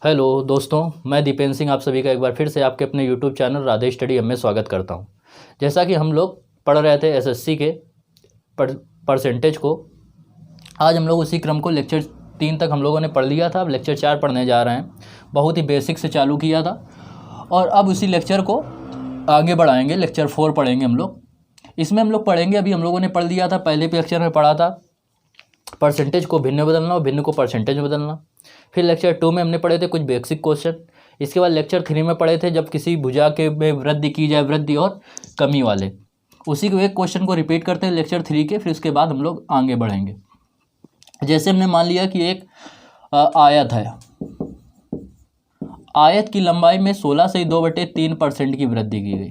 Hello दोस्तों, मैं दीपेंद्र सिंह आप सभी का एक बार फिर से आपके अपने YouTube channel Radhe study hub में स्वागत करता हूं। जैसा कि हम लोग पढ़ रहे थे एसएससी के परसेंटेज को, आज हम लोग उसी क्रम को लेक्चर 3 तक हम लोगों ने पढ़ लिया था। अब लेक्चर 4 पढ़ने जा रहे हैं। बहुत ही बेसिक से चालू किया था और अब उसी लेक्चर को आगे बढ़ाएंगे। लेक्चर 4 पढ़ेंगे हम लोग। इसमें हम लोग पढ़ेंगे, अभी हम लोगों ने पढ़ लिया था, पहले लेक्चर में पढ़ा था परसेंटेज को भिन्न में बदलना और भिन्न को परसेंटेज में बदलना। फिर लेक्चर 2 में हमने पढ़े थे कुछ बेसिक क्वेश्चन। इसके बाद लेक्चर 3 में पढ़े थे जब किसी भुजा के में वृद्धि की जाए, वृद्धि और कमी वाले। उसी को एक क्वेश्चन को रिपीट करते हैं लेक्चर 3 के, फिर उसके बाद हम लोग आगे बढ़ेंगे। जैसे हमने मान लिया कि एक आयत है, आयत की लंबाई में 16 से 2/3% की वृद्धि की गई।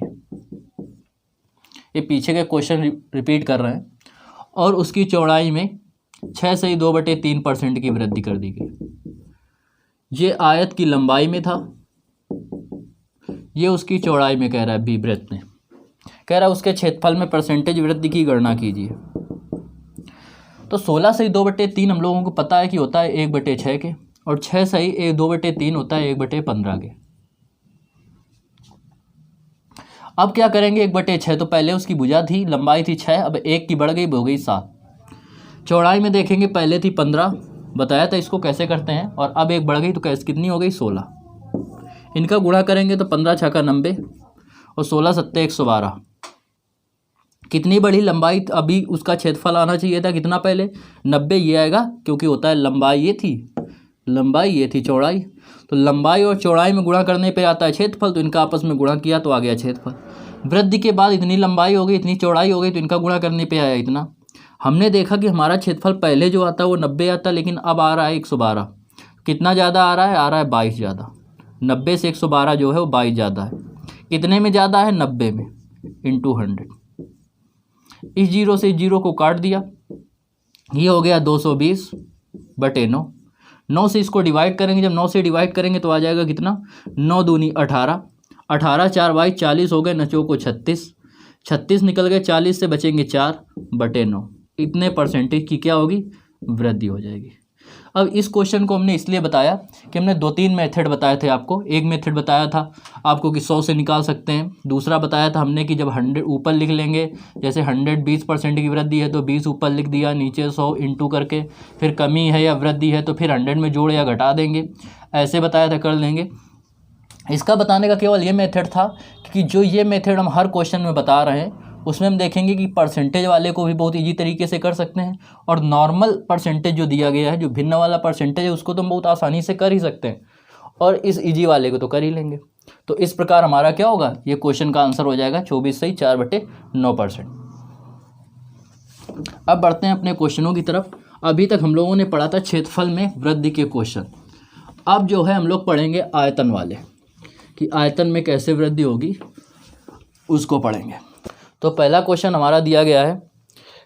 ये पीछे के क्वेश्चन रिपीट कर रहे हैं। और उसकी चौड़ाई में 6 से 2/3% की वृद्धि कर दी गई। ये आयत की लंबाई में था, ये उसकी चौड़ाई में कह रहा है। बी वृत्त में कह रहा है उसके क्षेत्रफल में परसेंटेज वृद्धि की गणना कीजिए। तो 16 से 2/3 हम लोगों को पता है कि होता है 1/6 के, और 6 से 2/3 होता है 1/15 के। अब क्या करेंगे, 1/6 तो पहले उसकी भुजा थी, लंबाई थी 6, अब 1 की बढ़ गई, हो गई 7। चौड़ाई में देखेंगे पहले थी 15, बताया था इसको कैसे करते हैं, और अब 1 बढ़ गई तो कैसे कितनी हो गई 16। इनका गुणा करेंगे तो 15 छक्का 90 और 16 सत्ते 112। कितनी बड़ी लंबाई, अभी उसका क्षेत्रफल आना चाहिए था कितना पहले 90, ये आएगा क्योंकि होता है लंबाई ये थी, लंबाई ये थी, चौड़ाई। तो लंबाई और चौड़ाई में गुणा करने पे आता है क्षेत्रफल, तो इनका आपस में गुणा किया तो आ गया क्षेत्रफल। वृद्धि के बाद इतनी लंबाई हो गई, इतनी चौड़ाई हो गई, तो इनका गुणा करने पे आया इतना। हमने देखा कि हमारा क्षेत्रफल पहले जो आता है वो 90 आता, लेकिन अब आ रहा है 112। कितना ज़्यादा आ रहा है 22 ज़्यादा। 90 से 112 जो है वो 22 ज़्यादा है। कितने में ज़्यादा है, 90 में, इंटू 100। इस जीरो से इस जीरो को काट दिया, ये हो गया 220/9। 9 से इसको डिवाइड करेंगे, जब 9 से डिवाइड करेंगे तो आ जाएगा कितना, 9 दूनी 18, 18 4 22 40 हो गए, नचो को 36, 36 निकल गए, 40 से बचेंगे 4/9। इतने परसेंटेज की क्या होगी, वृद्धि हो जाएगी। अब इस क्वेश्चन को हमने इसलिए बताया कि हमने 2-3 मेथड बताए थे आपको। एक मेथड बताया था आपको कि 100 से निकाल सकते हैं। दूसरा बताया था हमने कि जब 100 ऊपर लिख लेंगे, जैसे 100 20% की वृद्धि है तो 20 ऊपर लिख दिया, नीचे 100 इंटू करके, फिर कमी है या वृद्धि है तो फिर 100 में जोड़ या घटा देंगे, ऐसे बताया था, कर लेंगे। इसका बताने का केवल ये मेथड था कि जो ये मेथड हम हर क्वेश्चन में बता रहे हैं उसमें हम देखेंगे कि परसेंटेज वाले को भी बहुत ईजी तरीके से कर सकते हैं, और नॉर्मल परसेंटेज जो दिया गया है, जो भिन्न वाला परसेंटेज है, उसको तो हम बहुत आसानी से कर ही सकते हैं, और इस ईजी वाले को तो कर ही लेंगे। तो इस प्रकार हमारा क्या होगा, ये क्वेश्चन का आंसर हो जाएगा 24 सही 4/9%। अब बढ़ते हैं अपने क्वेश्चनों की तरफ। अभी तक हम लोगों ने पढ़ा था क्षेत्रफल में वृद्धि के क्वेश्चन। अब जो है हम लोग पढ़ेंगे आयतन वाले, कि आयतन में कैसे वृद्धि होगी उसको पढ़ेंगे। तो पहला क्वेश्चन हमारा दिया गया है,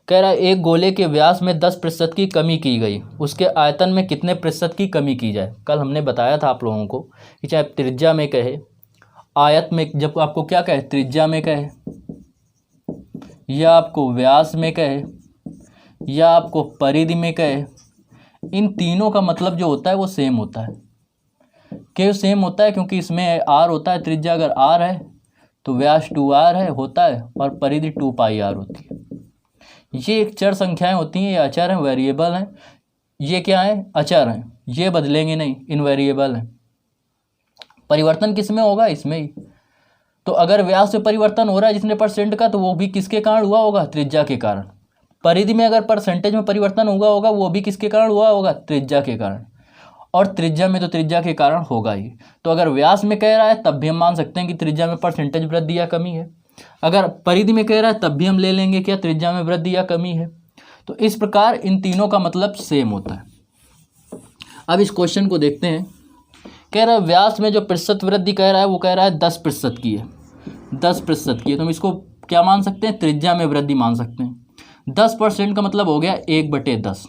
कह रहा है एक गोले के व्यास में 10% की कमी की गई, उसके आयतन में कितने प्रतिशत की कमी की जाए। कल हमने बताया था आप लोगों को कि चाहे त्रिज्या में कहे, आयत में, जब आपको क्या कहे, त्रिज्या में कहे, या आपको व्यास में कहे, या आपको परिधि में कहे, इन तीनों का मतलब जो होता है वो सेम होता है। क्यों सेम होता है, क्योंकि इसमें आर होता है, त्रिज्या अगर आर है तो व्यास 2r है होता है, और परिधि 2πr होती है। ये एक चर संख्याएं होती हैं, ये अचर हैं, वेरिएबल हैं। ये क्या है, अचर हैं, ये बदलेंगे नहीं, इनवेरिएबल हैं। परिवर्तन किस में होगा, इसमें ही। तो अगर व्यास में परिवर्तन हो रहा है जितने परसेंट का, तो वो भी किसके कारण हुआ होगा, त्रिज्या के कारण। परिधि में अगर परसेंटेज में परिवर्तन हुआ होगा, वो भी किसके कारण हुआ होगा, त्रिज्या के कारण। और त्रिज्या में तो त्रिज्या के कारण होगा ही। तो अगर व्यास में कह रहा है तब भी हम मान सकते हैं कि त्रिज्या में परसेंटेज वृद्धि या कमी है। अगर परिधि में कह रहा है तब भी हम ले लेंगे क्या त्रिज्या में वृद्धि या कमी है। तो इस प्रकार इन तीनों का मतलब सेम होता है। अब इस क्वेश्चन को देखते हैं। कह रहा है व्यास में जो प्रतिशत वृद्धि कह रहा है वो कह रहा है 10% की है, 10% की है। तो हम इसको क्या मान सकते हैं, त्रिज्या में वृद्धि मान सकते हैं। 10% का मतलब हो गया 1/10।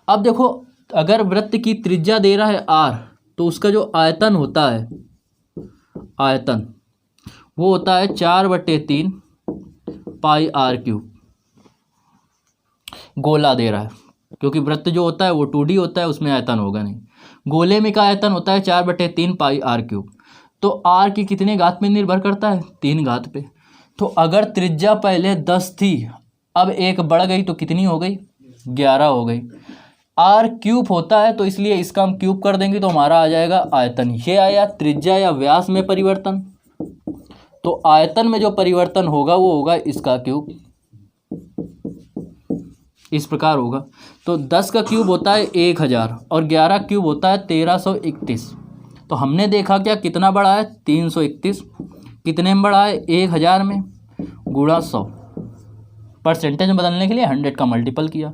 अब देखो, अगर वृत्त की त्रिज्या दे रहा है r, तो उसका जो आयतन होता है, आयतन वो होता है 4/3 πr3। गोला दे रहा है, क्योंकि वृत्त जो होता है वो 2D होता है, उसमें आयतन होगा नहीं। गोले में का आयतन होता है 4/3 पाई आर क्यूब। तो आर की कितने घात में निर्भर करता है? 3 घात पे। तो अगर त्रिज्या पहले 10 थी, अब एक बढ़ गई तो कितनी हो गई? 11 हो गई। आर क्यूब होता है तो इसलिए इसका हम क्यूब कर देंगे तो हमारा आ जाएगा आयतन। ये आया त्रिज्या या व्यास में परिवर्तन। तो आयतन में जो परिवर्तन होगा वो होगा इसका क्यूब, इस प्रकार होगा। तो 10 का क्यूब होता है 1000 और 11 क्यूब होता है 1331। तो हमने देखा क्या कितना बढ़ा है? 331। कितने में बढ़ा है? 1000 में, गुणा 100। परसेंटेज में बदलने के लिए 100 का मल्टीपल किया।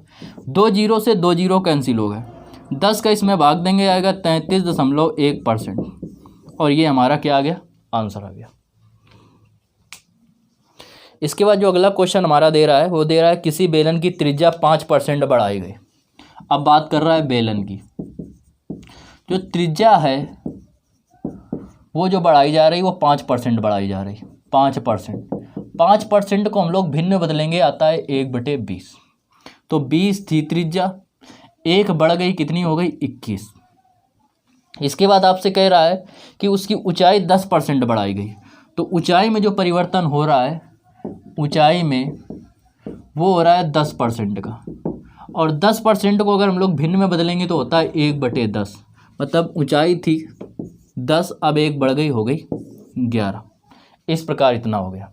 2 जीरो से 2 जीरो कैंसिल हो गए। 10 का इसमें भाग देंगे आएगा 33.1%। और ये हमारा क्या आ गया? आंसर आ गया। इसके बाद जो अगला क्वेश्चन हमारा दे रहा है वो दे रहा है किसी बेलन की त्रिज्या 5% बढ़ाई गई। अब बात कर रहा है बेलन की। जो त्रिज्या है वो जो बढ़ाई जा रही है वो 5% बढ़ाई जा रही है। 5%। 5% को हम लोग भिन्न में बदलेंगे, आता है 1/20। तो 20 थी त्रिज्या, 1 बढ़ गई, कितनी हो गई? 21। इसके बाद आपसे कह रहा है कि उसकी ऊंचाई 10% बढ़ाई गई। तो ऊंचाई में जो परिवर्तन हो रहा है, ऊंचाई में वो हो रहा है 10% का। और 10% को अगर हम लोग भिन्न में बदलेंगे तो होता है 1/10। मतलब ऊंचाई थी 10, अब 1 बढ़ गई, हो गई 11। इस प्रकार इतना हो गया।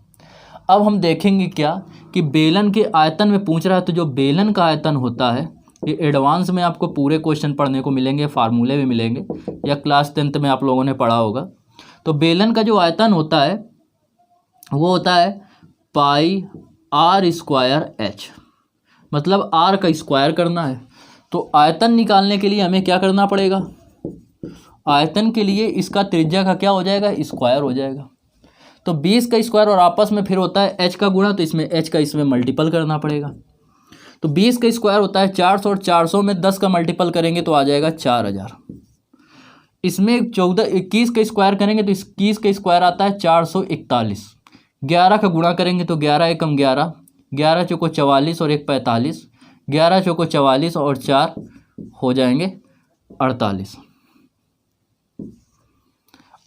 अब हम देखेंगे क्या कि बेलन के आयतन में पूछ रहा है। तो जो बेलन का आयतन होता है, ये एडवांस में आपको पूरे क्वेश्चन पढ़ने को मिलेंगे, फार्मूले भी मिलेंगे, या क्लास 10th में आप लोगों ने पढ़ा होगा। तो बेलन का जो आयतन होता है वो होता है पाई आर स्क्वायर एच। मतलब आर का स्क्वायर करना है। तो आयतन निकालने के लिए हमें क्या करना पड़ेगा? आयतन के लिए इसका त्रिज्या का क्या हो जाएगा? स्क्वायर हो जाएगा। तो 20 का स्क्वायर और आपस में फिर होता है एच का गुणा, तो इसमें एच का इसमें मल्टीपल करना पड़ेगा। तो 20 का स्क्वायर होता है 400 और 400 में 10 का मल्टीपल करेंगे तो आ जाएगा 4000। इसमें 21 का स्क्वायर करेंगे तो 21 का स्क्वायर आता है 441। 11 का गुणा करेंगे तो 11 एकम 11, 11 चौको 44 और 1 45, 11 चौको 44 और 4 हो जाएंगे 48।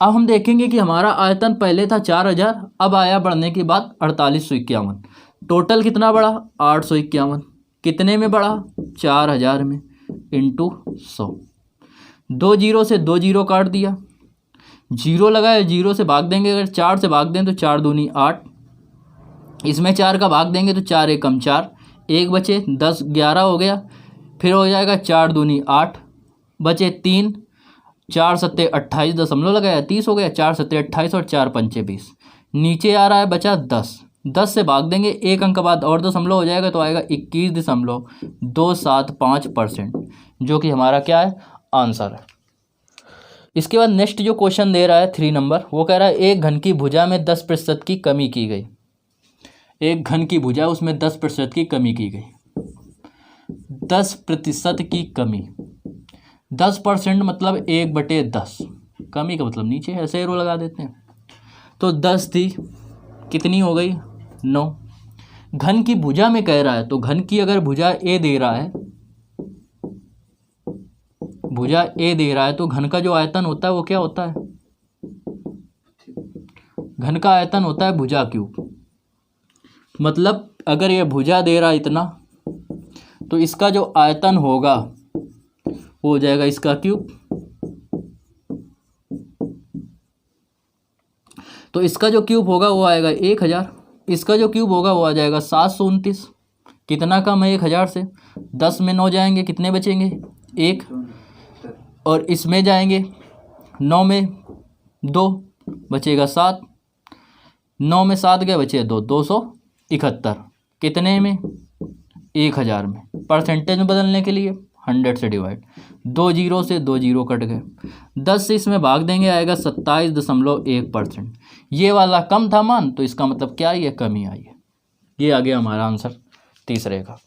अब हम देखेंगे कि हमारा आयतन पहले था 4000, अब आया बढ़ने के बाद 4851। टोटल कितना बढ़ा? 851। कितने में बढ़ा? 4000 में, इंटू 100। 2 जीरो से 2 जीरो काट दिया, जीरो लगाया, जीरो से भाग देंगे, अगर 4 से भाग दें तो 4 दूनी 8। इसमें 4 का भाग देंगे तो 4 एकम 4, 1 बचे, 10 11 हो गया। फिर हो जाएगा 4 दूनी 8, बचे 3, 4 सत्ते 28, दशमलव लगाया 30 हो गया। 4 सत्ते 28 और 4 पंचे 20। नीचे आ रहा है बचा 10, 10 से भाग देंगे, एक अंक बाद और दशमलव हो जाएगा तो आएगा 21.275%, जो कि हमारा क्या है? आंसर है। इसके बाद नेक्स्ट जो क्वेश्चन दे रहा है 3 नंबर, वो कह रहा है एक घन की भुजा में 10% की कमी की गई। एक घन की भुजा, उसमें 10% की कमी की गई। 10% की कमी, 10% मतलब 1/10। कमी का मतलब नीचे ऐसे एरो लगा देते हैं। तो 10 थी, कितनी हो गई? 9। घन की भुजा में कह रहा है, तो घन की अगर भुजा ए दे रहा है, भुजा ए दे रहा है, तो घन का जो आयतन होता है वो क्या होता है? घन का आयतन होता है भुजा क्यूब। मतलब अगर ये भुजा दे रहा है इतना, तो इसका जो आयतन होगा वो हो जाएगा इसका क्यूब। तो इसका जो क्यूब होगा वो आएगा 1000, इसका जो क्यूब होगा वो आ जाएगा 729। कितना कम है 1000 से? 10 में 9 जाएंगे, कितने बचेंगे? 1। और इसमें जाएंगे 9 में 2, बचेगा 7। 9 में 7 गए, बचे 2, 271। कितने में? 1000 में। परसेंटेज में बदलने के लिए 100 से डिवाइड, 2 जीरो से 2 जीरो कट गए, 10 से इसमें भाग देंगे, आएगा 27.1%। ये वाला कम था मान, तो इसका मतलब क्या? ये कमी आई है। ये आ गया हमारा आंसर तीसरे का।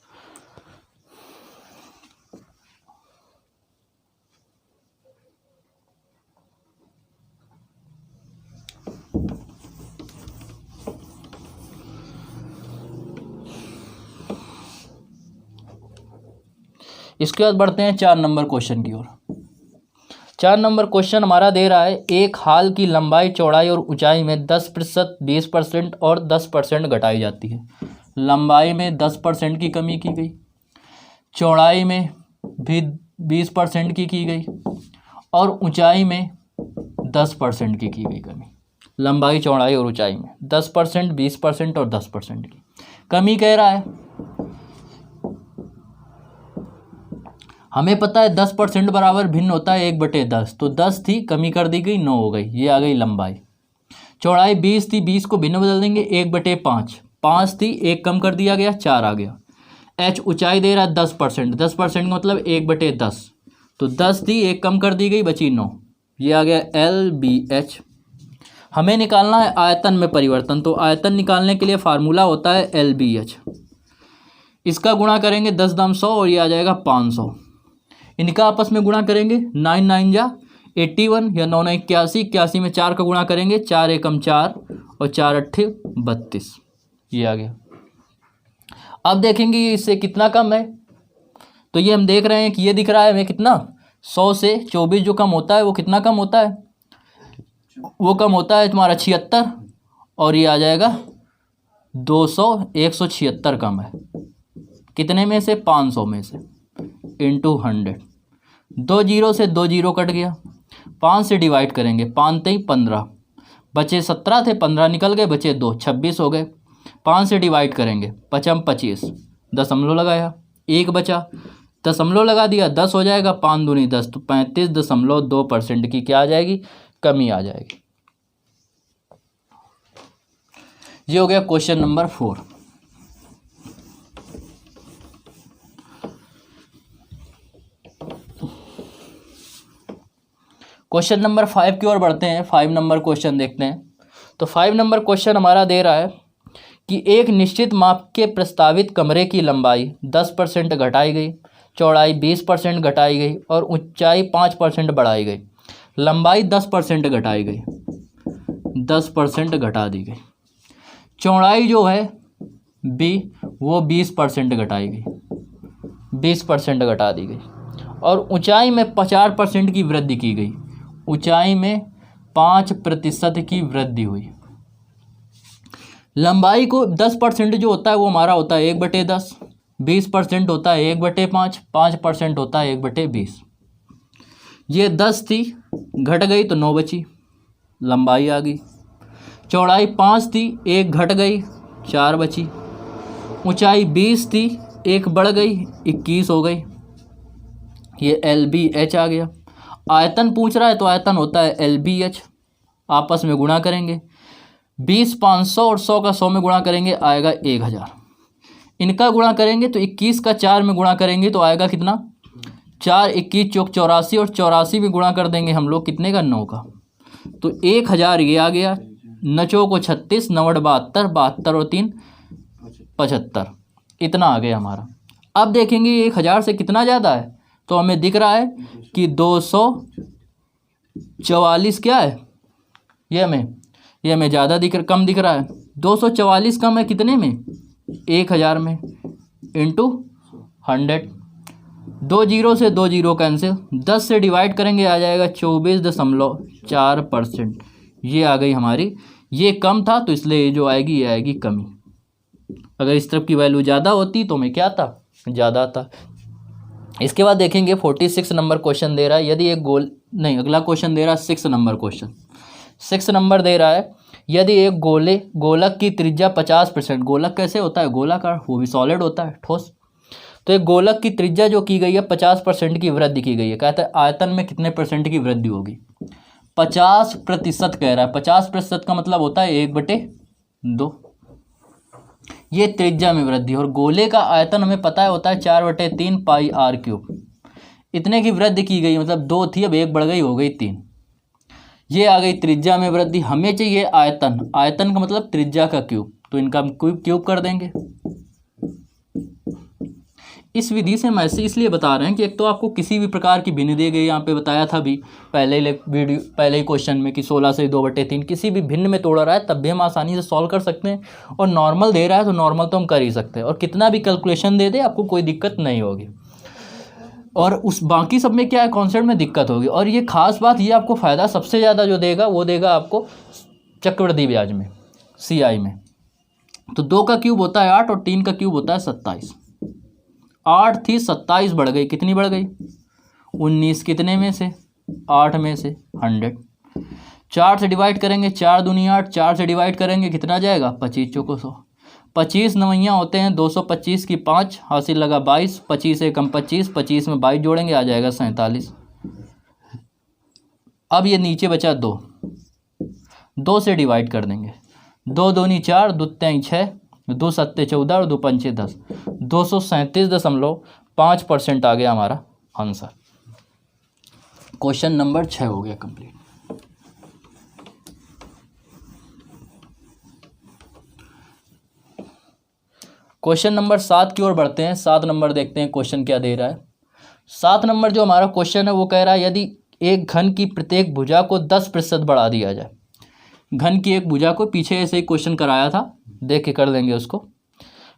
इसके बाद बढ़ते हैं 4 नंबर क्वेश्चन की ओर। 4 नंबर क्वेश्चन हमारा दे रहा है एक हाल की लंबाई, चौड़ाई और ऊंचाई में 10%, 20% और 10% घटाई जाती है। लंबाई में 10% की कमी की गई, चौड़ाई में भी 20% की गई और ऊंचाई में 10% की गई कमी। लंबाई, चौड़ाई और ऊंचाई में 10%, 20% और 10% की कमी कह रहा है। हमें पता है 10% बराबर भिन्न होता है 1/10, तो 10 थी, कमी कर दी गई 9 हो गई, ये आ गई लंबाई। चौड़ाई 20 थी, 20 को भिन्न बदल देंगे 1/5, 5 थी, 1 कम कर दिया गया 4 आ गया। h ऊंचाई दे रहा है 10%, 10% मतलब 1/10, तो 10 थी, 1 कम कर दी गई बची 9, ये आ गया LBH। हमें निकालना है आयतन में परिवर्तन, तो आयतन निकालने के लिए फार्मूला होता है LBH। इसका गुणा करेंगे 10×100 और ये आ जाएगा 500। इनका आपस में गुणा करेंगे 9 9 जा 81 या 9 9 81, 81 में 4 का गुणा करेंगे 4 एकम 4 और 4 अट्ठे 32, ये आ गया। अब देखेंगे ये इससे कितना कम है, तो ये हम देख रहे हैं कि ये दिख रहा है हमें कितना, 100 से 24 जो कम होता है वो कितना कम होता है, वो कम होता है तुम्हारा 76, और ये आ जाएगा 200, 176 कम है। कितने में से, 500 में से, इंटू 100। 2 जीरो से 2 जीरो कट गया, 5 से डिवाइड करेंगे, 5 तेई 15, बचे 17 थे, 15 निकल गए, बचे 2, 26 हो गए। 5 से डिवाइड करेंगे, 5 25, दशमलव लगाया, 1 बचा, दशमलव लगा दिया, 10 हो जाएगा, 5 दूनी 10, तो 35.2% की क्या आ जाएगी, कमी आ जाएगी। ये हो गया क्वेश्चन नंबर 4। क्वेश्चन नंबर 5 की ओर बढ़ते हैं। 5 नंबर क्वेश्चन देखते हैं। तो 5 नंबर क्वेश्चन हमारा दे रहा है कि एक निश्चित माप के प्रस्तावित कमरे की लंबाई 10% घटाई गई, चौड़ाई 20% घटाई गई और ऊंचाई 5% बढ़ाई गई। लंबाई 10% घटाई गई, 10% घटा दी गई। चौड़ाई जो है वो 20% घटाई गई, 20% घटा दी गई और ऊंचाई में 50% की वृद्धि की गई। ऊंचाई में 5% की वृद्धि हुई। लंबाई को 10% जो होता है वो हमारा होता है 1/10, 20% होता है 1/5, 5% होता है 1/20। ये 10 थी, घट गई तो 9 बची, लंबाई आ गई। चौड़ाई 5 थी, 1 घट गई, 4 बची। ऊंचाई 20 थी, 1 बढ़ गई, 21 हो गई। ये LBH आ गया। आयतन पूछ रहा है तो आयतन होता है LBH। आपस में गुणा करेंगे, 20 500 और 100 का 100 में गुणा करेंगे आएगा 1000। इनका गुणा करेंगे तो 21 का 4 में गुणा करेंगे तो आएगा कितना, 4 21 चौक 84 और 84 में गुणा कर देंगे हम लोग कितने का, 9 का, तो 1000 ये आ गया। 9 को 36, 9 72, 72 और 3 75, इतना आ गया हमारा। अब देखेंगे 1000 से कितना ज़्यादा है, तो हमें दिख रहा है कि 244 क्या है, ये हमें ज़्यादा कम दिख रहा है। 244 कम है कितने में, 1000 में, इंटू 100। 2 जीरो से 2 जीरो कैंसिल, 10 से डिवाइड करेंगे आ जाएगा 24.4%। ये आ गई हमारी, ये कम था तो इसलिए ये जो आएगी ये आएगी कमी। अगर इस तरफ की वैल्यू ज़्यादा होती तो मैं क्या था, ज़्यादा था। इसके बाद देखेंगे 46 नंबर क्वेश्चन दे रहा है। यदि एक अगला क्वेश्चन दे रहा है 6 नंबर क्वेश्चन। 6 नंबर दे रहा है, यदि एक गोलक की त्रिज्या 50%, गोलक कैसे होता है, गोलाकार, वो भी सॉलिड होता है, ठोस। तो एक गोलक की त्रिज्या जो की गई है 50% की वृद्धि की गई है। कहता है आयतन में कितने % की वृद्धि होगी, 50% कह रहा है। 50% का मतलब होता है 1/2। ये त्रिज्या में वृद्धि, और गोले का आयतन हमें पता है होता है 4/3 पाई r³। इतने की वृद्धि की गई, मतलब 2 थी अब 1 बढ़ गई हो गई 3। ये आ गई त्रिज्या में वृद्धि। हमें चाहिए आयतन, आयतन का मतलब त्रिज्या का क्यूब, तो इनका हम क्यूब कर देंगे। इस विधि से हम ऐसे इसलिए बता रहे हैं कि एक तो आपको किसी भी प्रकार की भिन्न दी गई, यहाँ पे बताया था भी पहले ही क्वेश्चन में कि 16 से 2/3 किसी भी भिन्न में तोड़ रहा है तब भी हम आसानी से सॉल्व कर सकते हैं, और नॉर्मल दे रहा है तो नॉर्मल तो हम कर ही सकते हैं, और कितना भी कैलकुलेशन दे दे आपको कोई दिक्कत नहीं होगी। और उस बाकी सब में क्या है, कॉन्सेप्ट में दिक्कत होगी। और ये खास बात, ये आपको फ़ायदा सबसे ज़्यादा जो देगा वो देगा आपको चक्रवृद्धि ब्याज में, CI में। तो 2 का क्यूब होता है 8 और 3 का क्यूब होता है 27। 8 थी 27 बढ़ गई, कितनी बढ़ गई 19, कितने में से 8 में से 100। 4 से डिवाइड करेंगे, 4 दूनी 8, 4 से डिवाइड करेंगे कितना जाएगा 25 चौको 100। 25 नवैया होते हैं 225 की 5, हासिल लगा 22, 25 एकम 25, 25 में 22 जोड़ेंगे आ जाएगा 47। अब ये नीचे बचा 2 से डिवाइड कर देंगे, 2 दूनी 4, 2 तेई 6, 2 सत्ते 14 और 2 पंचे 10, 237.5% आ गया हमारा आंसर। क्वेश्चन नंबर 6 हो गया कंप्लीट। क्वेश्चन नंबर 7 की ओर बढ़ते हैं। 7 नंबर देखते हैं क्वेश्चन क्या दे रहा है। 7 नंबर जो हमारा क्वेश्चन है वो कह रहा है यदि एक घन की प्रत्येक भुजा को 10% बढ़ा दिया जाए। घन की एक भुजा को पीछे ऐसे ही क्वेश्चन कराया था, देख के कर देंगे उसको।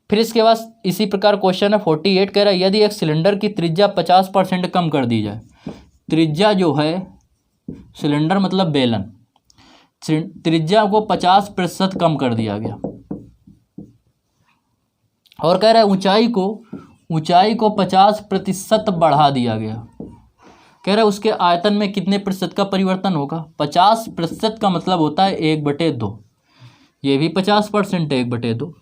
फिर इसके बाद इसी प्रकार क्वेश्चन है 48 कह रहा है यदि एक सिलेंडर की त्रिज्या 50% कम कर दी जाए। त्रिज्या जो है, सिलेंडर मतलब बेलन, त्रिज्या को 50% कम कर दिया गया। और कह रहा है ऊंचाई को 50% बढ़ा दिया गया। कह रहा है उसके आयतन में कितने प्रतिशत का परिवर्तन होगा। 50% का मतलब होता है 1/2। ये भी 50% है 1/2।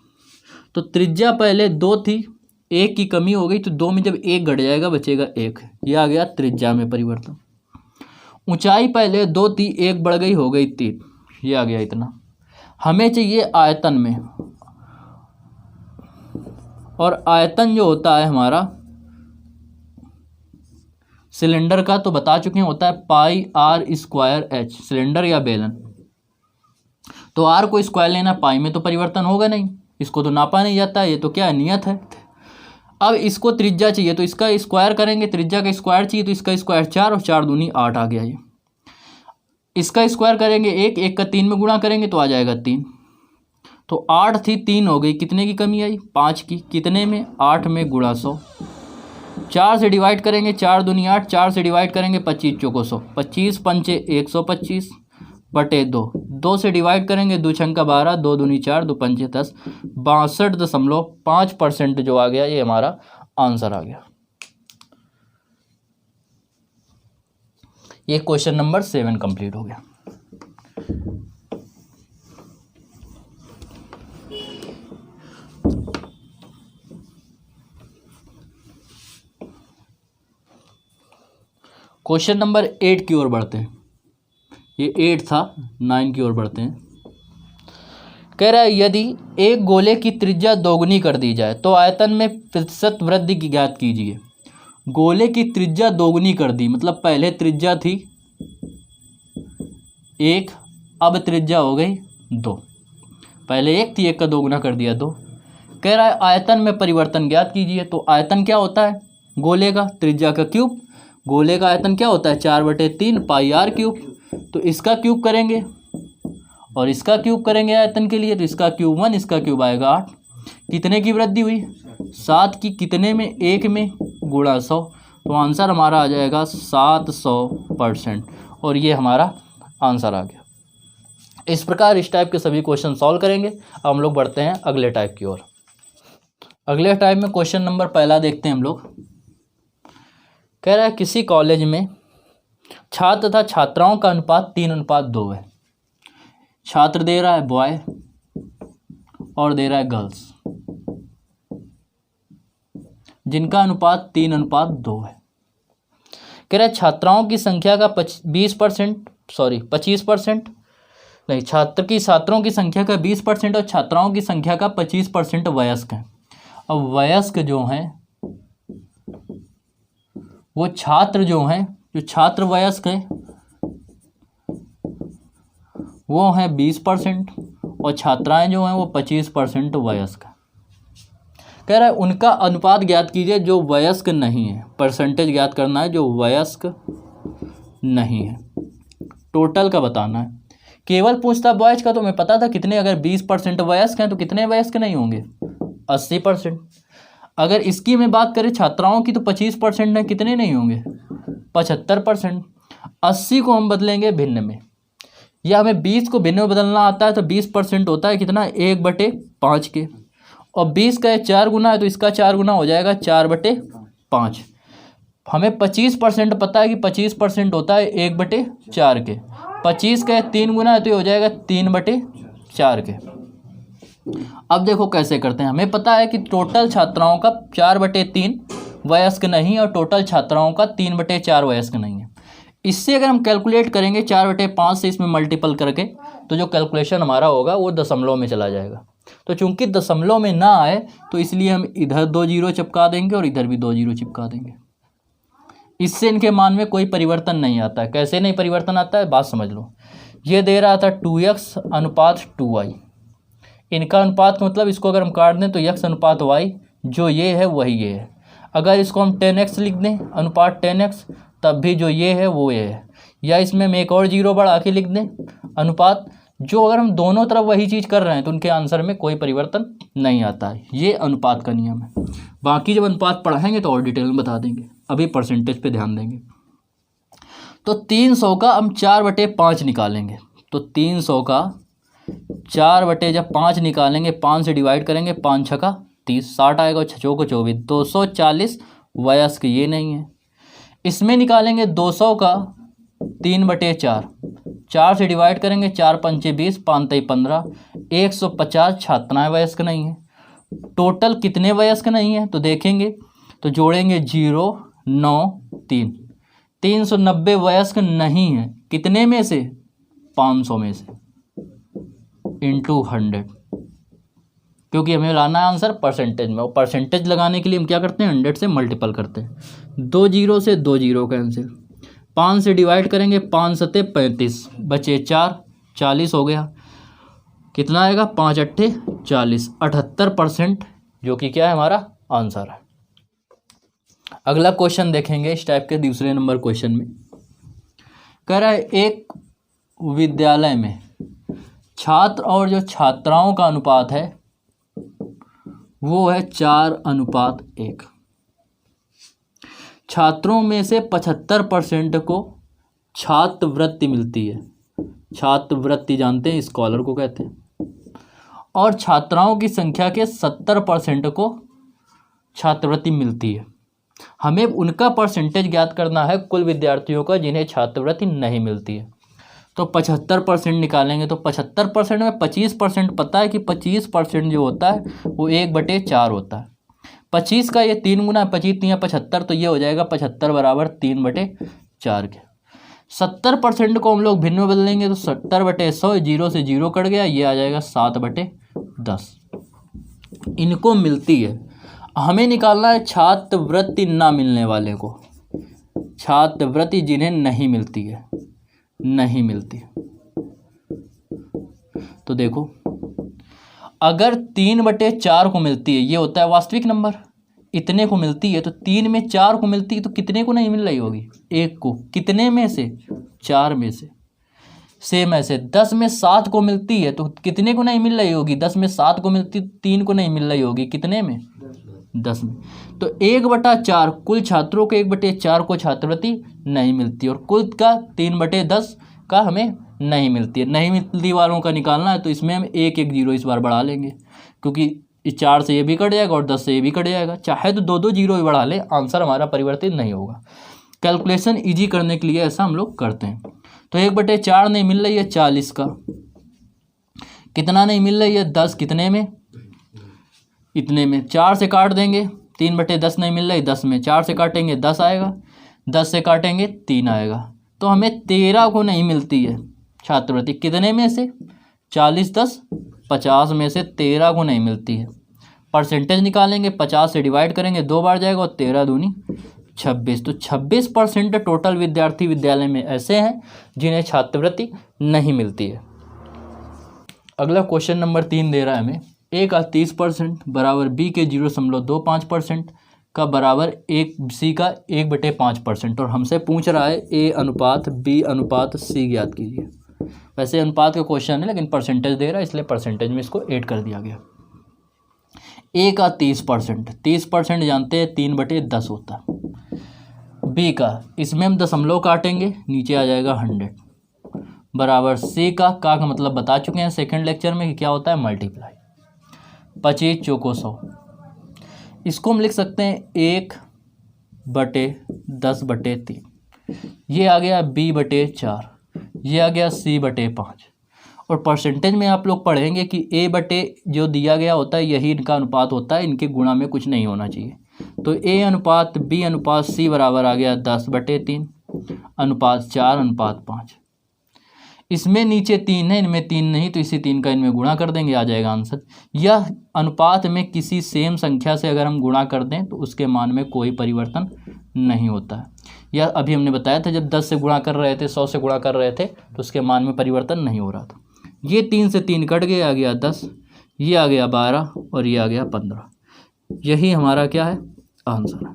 तो त्रिज्या पहले 2 थी, 1 की कमी हो गई, तो 2 में जब 1 घट जाएगा बचेगा 1। ये आ गया त्रिज्या में परिवर्तन। ऊंचाई पहले 2 थी, 1 बढ़ गई हो गई 3, ये आ गया इतना। हमें चाहिए आयतन में, और आयतन जो होता है हमारा सिलेंडर का तो बता चुके हैं, होता है πr²h, सिलेंडर या बेलन। तो आर को स्क्वायर लेना, पाई में तो परिवर्तन होगा नहीं, इसको तो नापा नहीं जाता, ये तो क्या नियत है। अब इसको त्रिज्या चाहिए तो इसका स्क्वायर करेंगे, त्रिज्या का स्क्वायर चाहिए तो इसका स्क्वायर 4 और 4 दूनी 8 आ गया। ये इसका स्क्वायर करेंगे 1 का 3 में गुणा करेंगे तो आ जाएगा 3। तो 8 थी 3 हो गई, कितने की कमी आई 5 की, कितने में 8 में गुणा 100। 4 से डिवाइड करेंगे, 4 दूनी 8, 4 से डिवाइड करेंगे 25 चौको 100, 25 पंचे 125 बटे 2, 2 से डिवाइड करेंगे 2 छंका 12, 2 दूनी 4, 2 पंचे 10, 62.5% जो आ गया ये हमारा आंसर आ गया। ये क्वेश्चन नंबर 7 कंप्लीट हो गया। क्वेश्चन नंबर 8 की ओर बढ़ते हैं। ये 8 था, 9 की ओर बढ़ते हैं। कह रहा है यदि एक गोले की त्रिज्या दोगुनी कर दी जाए तो आयतन में प्रतिशत वृद्धि की ज्ञात कीजिए। गोले की त्रिज्या दोगुनी कर दी मतलब पहले त्रिज्या थी 1, अब त्रिज्या हो गई 2। पहले 1 थी, 1 का दोगुना कर दिया 2। कह रहा है आयतन में परिवर्तन ज्ञात कीजिए। तो आयतन क्या होता है गोले का, त्रिज्या का क्यूब। गोले का आयतन क्या होता है 4/3 πr³। तो इसका क्यूब करेंगे और इसका क्यूब करेंगे आयतन के लिए, तो इसका क्यूब 1, इसका क्यूब आएगा 8। कितने की वृद्धि हुई 7 की, कितने में 1 में गुणा 100। तो आंसर हमारा आ जाएगा 700%, और ये हमारा आंसर आ गया। इस प्रकार इस टाइप के सभी क्वेश्चन सॉल्व करेंगे। अब हम लोग बढ़ते हैं अगले टाइप की ओर। अगले टाइप में क्वेश्चन नंबर पहला देखते हैं हम लोग। कह रहा है किसी कॉलेज में छात्र तथा छात्राओं का अनुपात 3:2 है। छात्र दे रहा है बॉय और दे रहा है गर्ल्स, जिनका अनुपात 3:2 है। कह रहा है छात्राओं की संख्या का 25% नहीं, छात्रों की संख्या का 20% और छात्राओं की संख्या का 25% वयस्क हैं। अब वयस्क जो हैं वो छात्र जो हैं, जो छात्र वयस्क हैं वो हैं 20% और छात्राएं जो हैं वो 25% वयस्क हैं। कह रहा है उनका अनुपात ज्ञात कीजिए जो वयस्क नहीं है। परसेंटेज ज्ञात करना है जो वयस्क नहीं है, टोटल का बताना है। केवल पूछता बॉयज का तो मैं पता था कितने, अगर 20% वयस्क हैं तो कितने वयस्क नहीं होंगे 80%। अगर इसकी मैं बात करें छात्राओं की तो 25% है, कितने नहीं होंगे 75%। 80 को हम बदलेंगे भिन्न में, या हमें 20 को भिन्न में बदलना आता है तो 20% होता है कितना 1/5 के, और 20 का 4 गुना है तो इसका 4 गुना हो जाएगा 4/5। हमें 25% पता है कि 25% होता है 1/4 के, 25 का 3 गुना है तो ये हो जाएगा 3/4 के। अब देखो कैसे करते हैं, हमें पता है कि टोटल छात्राओं का 4/3 वयस्क नहीं और टोटल छात्राओं का 3/4 वयस्क नहीं है। इससे अगर हम कैलकुलेट करेंगे 4/5 से इसमें मल्टीपल करके, तो जो कैलकुलेशन हमारा होगा वो दशमलव में चला जाएगा। तो चूंकि दशमलव में ना आए तो इसलिए हम इधर 2 जीरो चिपका देंगे और इधर भी 2 जीरो चिपका देंगे। इससे इनके मान में कोई परिवर्तन नहीं आता है। कैसे नहीं परिवर्तन आता है बात समझ लो। ये दे रहा था 2x अनुपात 2y, इनका अनुपात मतलब इसको अगर हम काट दें तो x अनुपात y, जो ये है वही ये है। अगर इसको हम 10x लिख दें अनुपात 10x, तब भी जो ये है वो ये है। या इसमें हम एक और जीरो बढ़ा के लिख दें अनुपात, जो अगर हम दोनों तरफ वही चीज़ कर रहे हैं तो उनके आंसर में कोई परिवर्तन नहीं आता है। ये अनुपात का नियम है। बाकी जब अनुपात पढ़ाएंगे तो और डिटेल में बता देंगे, अभी परसेंटेज पे ध्यान देंगे। तो 300 का हम 4/5 निकालेंगे, तो 300 का 4/5 निकालेंगे, 5 से डिवाइड करेंगे, 5 छका 30, 60 आएगा, 6 चौको 24, 240 वयस्क ये नहीं है। इसमें निकालेंगे 200 का 3/4, 4 से डिवाइड करेंगे, 4 पंचे 20, 5 तेई 15, 150 छात्राएँ वयस्क नहीं हैं। टोटल कितने वयस्क नहीं हैं तो देखेंगे तो जोड़ेंगे 0 9 3, 390 वयस्क नहीं हैं। कितने में से 500 में से इंटू 100, क्योंकि हमें लाना है आंसर परसेंटेज में, और परसेंटेज लगाने के लिए हम क्या करते हैं 100 से मल्टीपल करते हैं। 2 जीरो से 2 जीरो कैंसिल, 5 से डिवाइड करेंगे, 5 सते 35, बचे 4, 40 हो गया। कितना आएगा 5 अट्ठे 40, 78%, जो कि क्या है हमारा आंसर है। अगला क्वेश्चन देखेंगे इस टाइप के दूसरे नंबर क्वेश्चन में कह रहा है एक विद्यालय में छात्र और जो छात्राओं का अनुपात है वो है 4:1। छात्रों में से 75% को छात्रवृत्ति मिलती है। छात्रवृत्ति जानते हैं, स्कॉलर को कहते हैं। और छात्राओं की संख्या के 70% को छात्रवृत्ति मिलती है। हमें उनका परसेंटेज ज्ञात करना है कुल विद्यार्थियों का जिन्हें छात्रवृत्ति नहीं मिलती है। तो 75% निकालेंगे, तो 75% में 25% पता है कि 25% जो होता है वो 1/4 होता है। 25 का ये 3 गुना, 25 3 75, तो ये हो जाएगा 75 बराबर 3/4 के। 70% को हम लोग भिन्न में बदलेंगे तो 70/100, 0 से 0 कट गया, ये आ जाएगा 7/10। इनको मिलती है। हमें निकालना है छात्रवृत्ति ना मिलने वाले को, छात्रवृत्ति जिन्हें नहीं मिलती है, नहीं मिलती। तो देखो अगर 3/4 को मिलती है, ये होता है वास्तविक नंबर, इतने को मिलती है, तो 3 में 4 को मिलती है तो कितने को नहीं मिल रही होगी 1 को। कितने में से 4 में से। सेम ऐसे 10 में 7 को मिलती है तो कितने को नहीं मिल रही होगी 10 में 7 को मिलती, 3 को नहीं मिल रही होगी कितने में 10 में। तो 1/4 कुल छात्रों के 1/4 को छात्रवृत्ति नहीं मिलती और कुल का 3/10 का हमें नहीं मिलती है। नहीं मिलती वालों का निकालना है तो इसमें हम 1 जीरो इस बार बढ़ा लेंगे, क्योंकि 4 से ये भी कट जाएगा और 10 से ये भी कट जाएगा। चाहे तो 2 जीरो ही बढ़ा ले, आंसर हमारा परिवर्तित नहीं होगा। कैलकुलेशन ईजी करने के लिए ऐसा हम लोग करते हैं। तो 1/4 नहीं मिल रही है 40 का, कितना नहीं मिल रही है 10, कितने में इतने में। 4 से काट देंगे, 3/10 नहीं मिल रही 10 में, 4 से काटेंगे 10 आएगा, 10 से काटेंगे 3 आएगा। तो हमें 13 को नहीं मिलती है छात्रवृत्ति, कितने में से 40 10 50 में से 13 को नहीं मिलती है। परसेंटेज निकालेंगे, 50 से डिवाइड करेंगे, 2 बार जाएगा और 13 दूनी 26। तो 26% टोटल विद्यार्थी विद्यालय में ऐसे हैं जिन्हें छात्रवृत्ति नहीं मिलती है। अगला क्वेश्चन नंबर 3 दे रहा है हमें A का 30% बराबर B के 0.25% का बराबर C का 1/5%, और हमसे पूछ रहा है A अनुपात B अनुपात C ज्ञात कीजिए। वैसे अनुपात का क्वेश्चन है लेकिन परसेंटेज दे रहा है, इसलिए परसेंटेज में इसको ऐड कर दिया गया। ए का 30%, 30% जानते हैं 3/10 होता है। बी का, इसमें हम दशमलव काटेंगे, नीचे आ जाएगा 100 बराबर सी का मतलब बता चुके हैं सेकंड लेक्चर में कि क्या होता है, मल्टीप्लाई। 25 चौको 100, इसको हम लिख सकते हैं 1/10/3। ये आ गया B/4, ये आ गया C/5। और परसेंटेज में आप लोग पढ़ेंगे कि A/ जो दिया गया होता है यही इनका अनुपात होता है, इनके गुणा में कुछ नहीं होना चाहिए। तो A/B/C बराबर आ गया 10/3 अनुपात 4/5। इसमें नीचे 3 है, इनमें 3 नहीं, तो इसी 3 का इनमें गुणा कर देंगे, आ जाएगा आंसर। यह अनुपात में किसी सेम संख्या से अगर हम गुणा कर दें तो उसके मान में कोई परिवर्तन नहीं होता है। यह अभी हमने बताया था, जब 10 से गुणा कर रहे थे, 100 से गुणा कर रहे थे तो उसके मान में परिवर्तन नहीं हो रहा था। ये 3 से 3 कट गया, आ गया 10, ये आ गया 12 और ये आ गया 15। यही हमारा क्या है, आंसर है।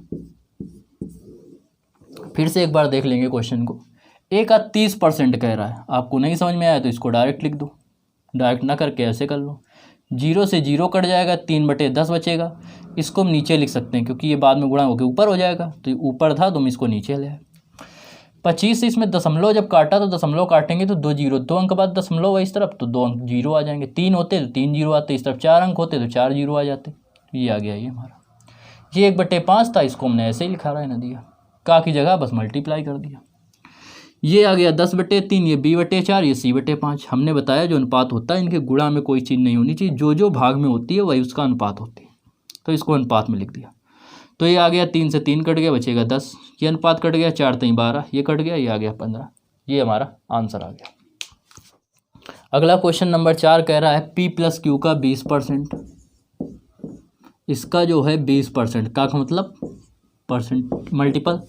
फिर से एक बार देख लेंगे क्वेश्चन को। ए का 30% कह रहा है, आपको नहीं समझ में आया तो इसको डायरेक्ट लिख दो, डायरेक्ट ना करके ऐसे कर लो। 0 से 0 कट जाएगा, 3/10 बचेगा। इसको हम नीचे लिख सकते हैं क्योंकि ये बाद में गुणा होकर ऊपर हो जाएगा, तो ये ऊपर था तो हम इसको नीचे ले आए। 25 से इसमें दशमलव जब काटा तो दशमलव काटेंगे तो 2 0, 2 अंक बाद दशमलव है इस तरफ तो 2 अंक 0 आ जाएंगे। 3 होते तो 3 0 आते, इस तरफ 4 अंक होते तो 4 0 आ जाते। ये आ गया ये हमारा। ये 1/5 था, इसको हमने ऐसे ही लिखा रहने दिया, का की जगह बस मल्टीप्लाई कर दिया। ये आ गया 10/3, ये B/4, ये C/5। हमने बताया जो अनुपात होता है इनके गुणा में कोई चीज़ नहीं होनी चाहिए, जो भाग में होती है वही उसका अनुपात होती है, तो इसको अनुपात में लिख दिया। तो ये आ गया 3 से 3 कट गया, बचेगा 10, ये अनुपात कट गया, 4 3 12, ये कट गया, ये आ गया 15। ये हमारा आंसर आ गया। अगला क्वेश्चन नंबर 4 कह रहा है P+Q का 20%, इसका जो है 20% का मतलब परसेंट मल्टीपल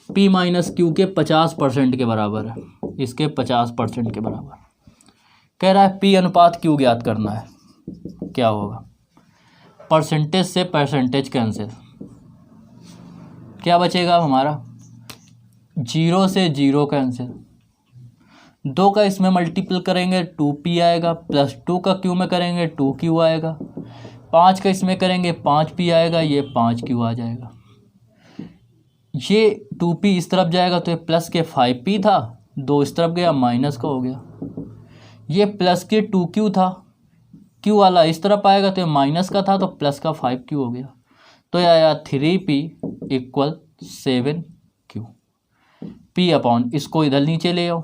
P - Q के 50% के बराबर है, इसके 50% के बराबर। कह रहा है P अनुपात Q ज्ञात करना है, क्या होगा, परसेंटेज से परसेंटेज कैंसिल, क्या बचेगा हमारा, 0 से 0 कैंसिल, 2 का इसमें मल्टीपल करेंगे 2P आएगा, +2 का Q में करेंगे 2Q आएगा, 5 का इसमें करेंगे 5P आएगा, ये 5Q आ जाएगा। ये 2P इस तरफ जाएगा तो ये प्लस के 5P था, 2 इस तरफ गया माइनस का हो गया। ये प्लस के 2Q था, Q वाला इस तरफ आएगा तो ये माइनस का था तो प्लस का 5Q हो गया। तो ये आया 3P = 7Q। P/, इसको इधर नीचे ले जाओ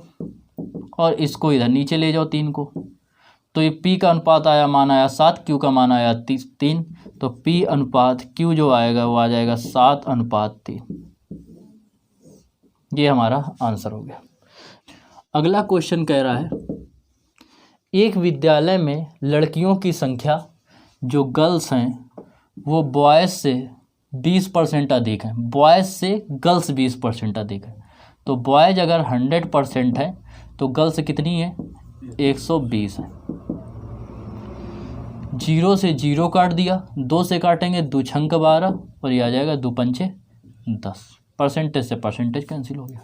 और इसको इधर नीचे ले जाओ 3 को, तो ये P का अनुपात आया, मान आया 7, Q का मान आया 3, तो P अनुपात Q जो आएगा वो आ जाएगा 7/3। ये हमारा आंसर हो गया। अगला क्वेश्चन कह रहा है एक विद्यालय में लड़कियों की संख्या जो गर्ल्स हैं वो बॉयज़ से 20% अधिक है, बॉयज़ से गर्ल्स 20% अधिक है। तो बॉयज़ अगर 100% है तो गर्ल्स कितनी है, 120 है। 0 से 0 काट दिया, 2 से काटेंगे 2 छंक 12 और ये आ जाएगा 2 पंचे 10, परसेंटेज से परसेंटेज कैंसिल हो गया।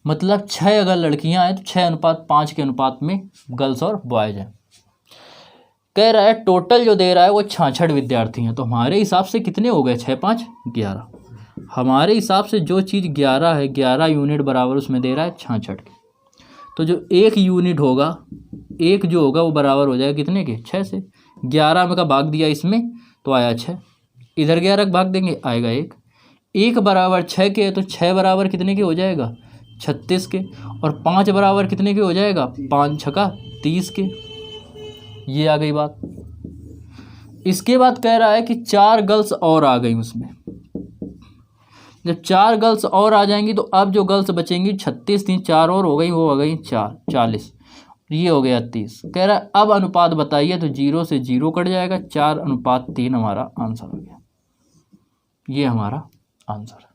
मतलब 6 अगर लड़कियां हैं तो 6:5 के अनुपात में गर्ल्स और बॉयज़ हैं। कह रहा है टोटल जो दे रहा है वो 66 विद्यार्थी हैं, तो हमारे हिसाब से कितने हो गए, 6 5 11। हमारे हिसाब से जो चीज़ 11 है, 11 यूनिट बराबर उसमें दे रहा है 66 के, तो जो 1 यूनिट होगा, एक जो होगा वो बराबर हो जाएगा कितने के, 6 से। 11 में का भाग दिया इसमें तो आया 6, इधर 11 का भाग देंगे आएगा 1, 1 बराबर 6 के है तो 6 बराबर कितने के हो जाएगा, 36 के, और 5 बराबर कितने के हो जाएगा, 5 छका 30 के। ये आ गई बात। इसके बाद कह रहा है कि 4 गर्ल्स और आ गई उसमें, जब 4 गर्ल्स और आ जाएंगी तो अब जो गर्ल्स बचेंगी 36 थी, 4 और हो गई, वो हो गई 4 40, ये हो गया 30। कह रहा है अब अनुपात बताइए, तो 0 से 0 कट जाएगा, 4/3 हमारा आंसर हो गया। ये हमारा आंसर है।